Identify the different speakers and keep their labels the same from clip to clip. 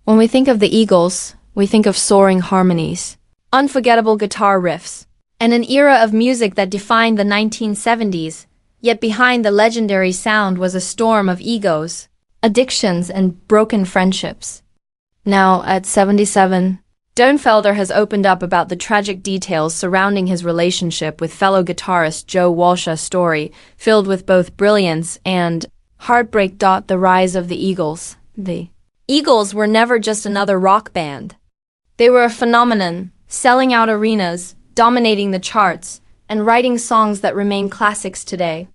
Speaker 1: When we think of the Eagles, we think of soaring harmonies, unforgettable guitar riffs, and an era of music that defined the 1970s, yet behind the legendary sound was a storm of egos, addictions, and broken friendships. Now, at 77, Don Felder has opened up about the tragic details surrounding his relationship with fellow guitarist Joe Walsh, a story filled with both brilliance and heartbreak. The rise of the Eagles. The Eagles were never just another rock band. They were a phenomenon, selling out arenas, dominating the charts, and writing songs that remain classics today.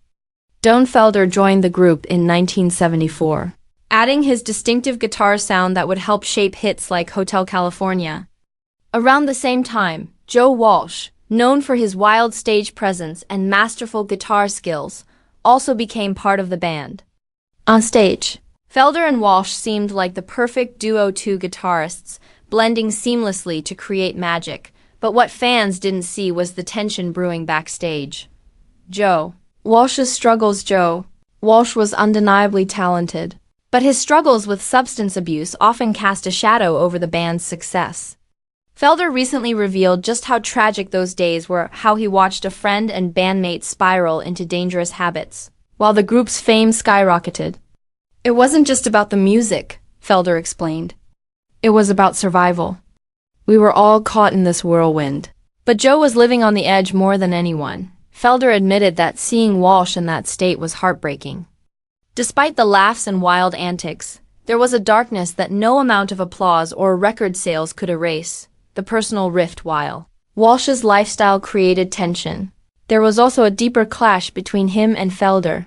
Speaker 1: Don Felder joined the group in 1974, adding his distinctive guitar sound that would help shape hits like Hotel California. Around the same time, Joe Walsh, known for his wild stage presence and masterful guitar skills, also became part of the band. On stage, Felder and Walsh seemed like the perfect duo, two guitarists, blending seamlessly to create magic, but what fans didn't see was the tension brewing backstage. Joe Walsh's struggles. Joe Walsh was undeniably talented, but his struggles with substance abuse often cast a shadow over the band's success. Felder recently revealed just how tragic those days were, how he watched a friend and bandmate spiral into dangerous habits, while the group's fame skyrocketed. It wasn't just about the music, Felder explained. It was about survival. We were all caught in this whirlwind. But Joe was living on the edge more than anyone. Felder admitted that seeing Walsh in that state was heartbreaking. Despite the laughs and wild antics, there was a darkness that no amount of applause or record sales could erase. The personal rift. While Walsh's lifestyle created tension, there was also a deeper clash between him and Felder.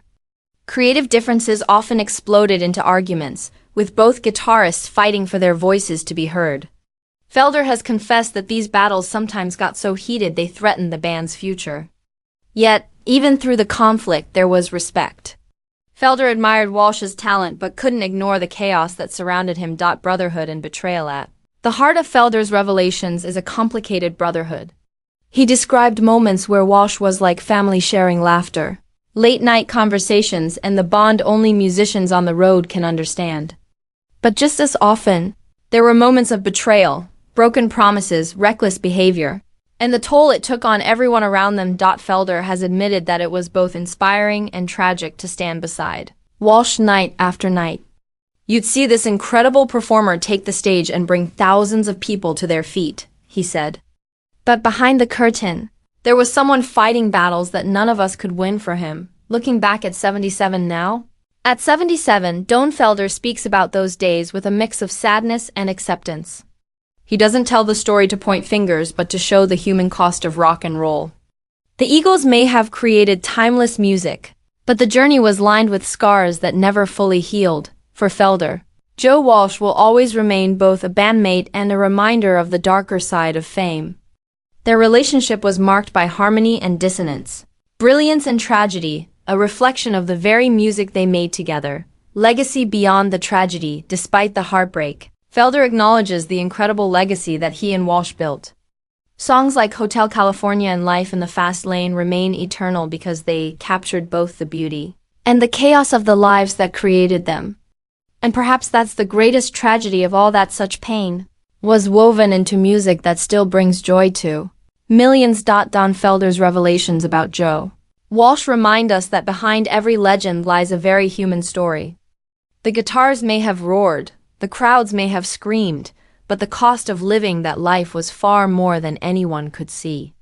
Speaker 1: Creative differences often exploded into arguments, with both guitarists fighting for their voices to be heard. Felder has confessed that these battles sometimes got so heated they threatened the band's future. Yet, even through the conflict, there was respect. Felder admired Walsh's talent but couldn't ignore the chaos that surrounded him. Brotherhood and betrayal. At the heart of Felder's revelations is a complicated brotherhood. He described moments where Walsh was like family, sharing laughter, late-night conversations, and the bond only musicians on the road can understand. But just as often, there were moments of betrayal, broken promises, reckless behavior, and the toll it took on everyone around them. Felder has admitted that it was both inspiring and tragic to stand beside Walsh night after night. You'd see this incredible performer take the stage and bring thousands of people to their feet, he said. But behind the curtain, there was someone fighting battles that none of us could win for him. Looking back at 77 now? At 77, Don Felder speaks about those days with a mix of sadness and acceptance. He doesn't tell the story to point fingers, but to show the human cost of rock and roll. The Eagles may have created timeless music, but the journey was lined with scars that never fully healed. For Felder, Joe Walsh will always remain both a bandmate and a reminder of the darker side of fame. Their relationship was marked by harmony and dissonance, brilliance and tragedy, a reflection of the very music they made together. Legacy beyond the tragedy. Despite the heartbreak, Felder acknowledges the incredible legacy that he and Walsh built. Songs like Hotel California and Life in the Fast Lane remain eternal because they captured both the beauty and the chaos of the lives that created them. And perhaps that's the greatest tragedy of all, that such pain was woven into music that still brings joy to millions. Don Felder's revelations about Joe Walsh remind us that behind every legend lies a very human story. The guitars may have roared, the crowds may have screamed, but the cost of living that life was far more than anyone could see.